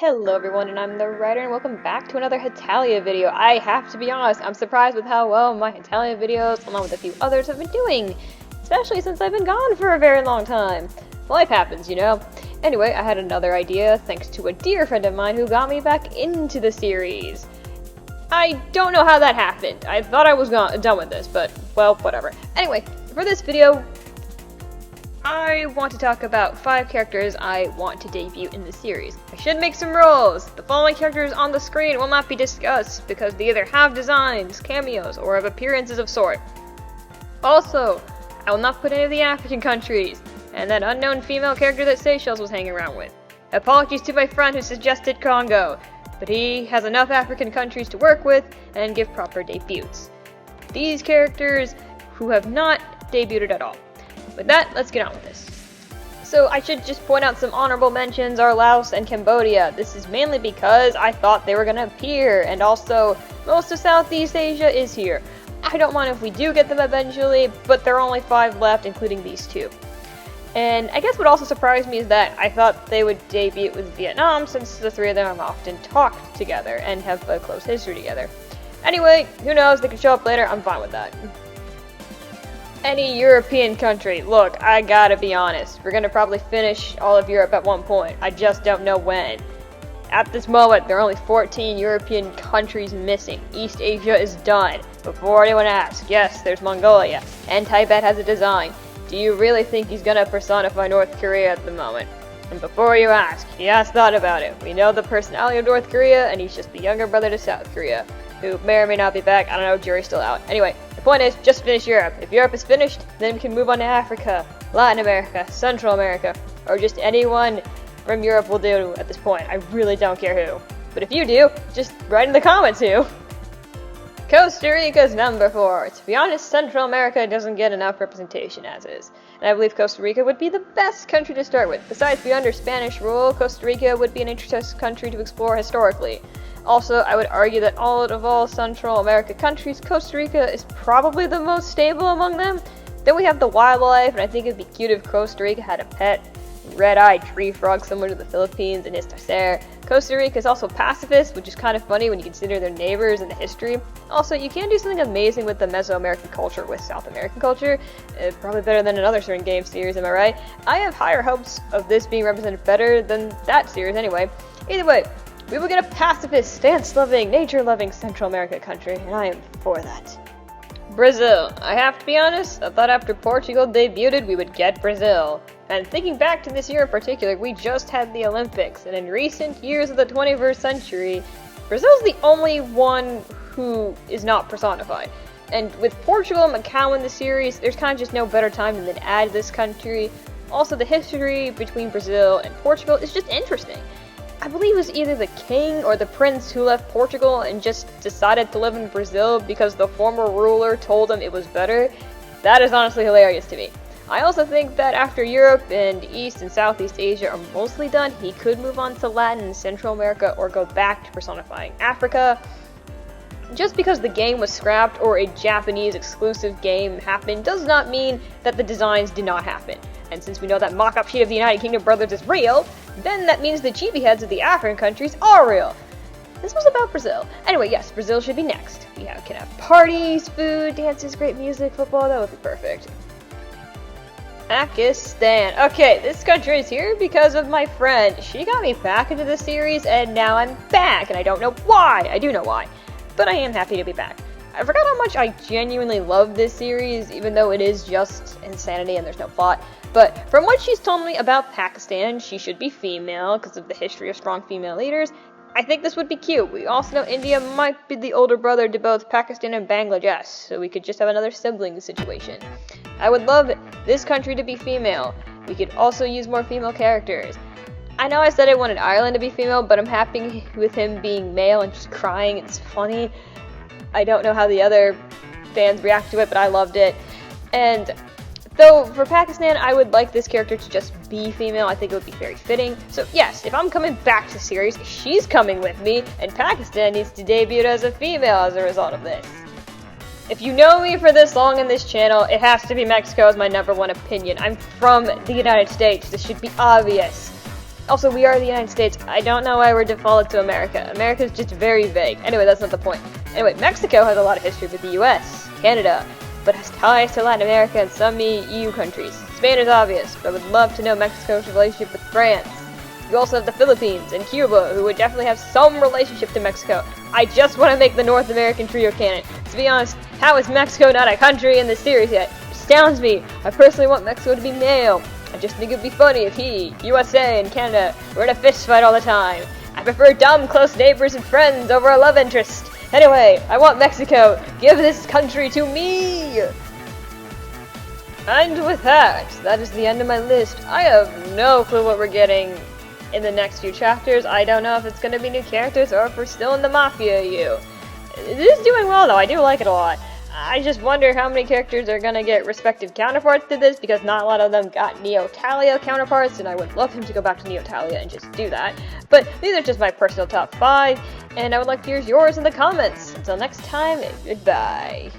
Hello everyone, and I'm the writer, and welcome back to another Hetalia video. I have to be honest, I'm surprised with how well my Hetalia videos, along with a few others, have been doing. Especially since I've been gone for a very long time. Life happens, you know. Anyway, I had another idea, thanks to a dear friend of mine who got me back into the series. I don't know how that happened. I thought I was done with this, but, well, whatever. Anyway, for this video, I want to talk about 5 characters I want to debut in the series. I should make some rules. The following characters on the screen will not be discussed because they either have designs, cameos, or have appearances of sort. Also, I will not put any of the African countries and that unknown female character that Seychelles was hanging around with. Apologies to my friend who suggested Congo, but he has enough African countries to work with and give proper debuts. These characters who have not debuted at all. With that, let's get on with this. So I should just point out some honorable mentions are Laos and Cambodia. This is mainly because I thought they were going to appear, and also most of Southeast Asia is here. I don't mind if we do get them eventually, but there are only 5 left, including these 2. And I guess what also surprised me is that I thought they would debut with Vietnam, since the 3 of them have often talked together and have a close history together. Anyway, who knows, they could show up later, I'm fine with that. Any European country. Look, I gotta be honest. We're gonna probably finish all of Europe at one point. I just don't know when. At this moment, there are only 14 European countries missing. East Asia is done. Before anyone asks, yes, there's Mongolia. And Tibet has a design. Do you really think he's gonna personify North Korea at the moment? And before you ask, he has thought about it. We know the personality of North Korea, and he's just the younger brother to South Korea, who may or may not be back. I don't know, jury's still out. Anyway, the point is, just finish Europe. If Europe is finished, then we can move on to Africa, Latin America, Central America, or just anyone from Europe will do at this point. I really don't care who. But if you do, just write in the comments who. Costa Rica's number 4. To be honest, Central America doesn't get enough representation as is. And I believe Costa Rica would be the best country to start with. Besides being under Spanish rule, Costa Rica would be an interesting country to explore historically. Also, I would argue that out of all Central America countries, Costa Rica is probably the most stable among them. Then we have the wildlife, and I think it'd be cute if Costa Rica had a pet red-eyed tree frog similar to the Philippines and its tercer. Costa Rica is also pacifist, which is kind of funny when you consider their neighbors and the history. Also, you can do something amazing with the Mesoamerican culture with South American culture. Probably better than another certain game series, am I right? I have higher hopes of this being represented better than that series anyway. Either way, we will get a pacifist, stance-loving, nature-loving Central America country, and I am for that. Brazil. I have to be honest, I thought after Portugal debuted we would get Brazil. And thinking back to this year in particular, we just had the Olympics, and in recent years of the 21st century, Brazil's the only one who is not personified. And with Portugal and Macau in the series, there's kind of just no better time than to add this country. Also, the history between Brazil and Portugal is just interesting. I believe it was either the king or the prince who left Portugal and just decided to live in Brazil because the former ruler told him it was better. That is honestly hilarious to me. I also think that after Europe and East and Southeast Asia are mostly done, he could move on to Latin and Central America or go back to personifying Africa. Just because the game was scrapped or a Japanese exclusive game happened does not mean that the designs did not happen. And since we know that mock-up sheet of the United Kingdom Brothers is real, then that means the chibi heads of the African countries are real. This was about Brazil. Anyway, yes, Brazil should be next. We can have parties, food, dances, great music, football, that would be perfect. Pakistan. Okay, this country is here because of my friend. She got me back into the series, and now I'm back, and I don't know why. I do know why, but I am happy to be back. I forgot how much I genuinely love this series, even though it is just insanity and there's no plot. But from what she's told me about Pakistan, she should be female because of the history of strong female leaders. I think this would be cute. We also know India might be the older brother to both Pakistan and Bangladesh, so we could just have another sibling situation. I would love this country to be female. We could also use more female characters. I know I said I wanted Ireland to be female, but I'm happy with him being male and just crying. It's funny. I don't know how the other fans react to it, but I loved it. And though for Pakistan, I would like this character to just be female. I think it would be very fitting. So yes, if I'm coming back to the series, she's coming with me, and Pakistan needs to debut as a female as a result of this. If you know me for this long in this channel, it has to be Mexico as my #1 opinion. I'm from the United States. This should be obvious. Also, we are the United States. I don't know why we're defaulted to America. America's just very vague. Anyway, that's not the point. Anyway, Mexico has a lot of history with the US, Canada, but has ties to Latin America and some EU countries. Spain is obvious, but I would love to know Mexico's relationship with France. You also have the Philippines and Cuba, who would definitely have some relationship to Mexico. I just want to make the North American trio canon. To be honest, how is Mexico not a country in this series yet? It astounds me. I personally want Mexico to be male. I just think it would be funny if he, USA, and Canada were in a fist fight all the time. I prefer dumb, close neighbors and friends over a love interest. Anyway, I want Mexico. Give this country to me! And with that is the end of my list. I have no clue what we're getting in the next few chapters. I don't know if it's going to be new characters or if we're still in the Mafia EU. It is doing well though, I do like it a lot. I just wonder how many characters are going to get respective counterparts to this, because not a lot of them got Hetalia counterparts, and I would love him to go back to Hetalia and just do that. But these are just my personal top 5, and I would like to hear yours in the comments. Until next time, goodbye.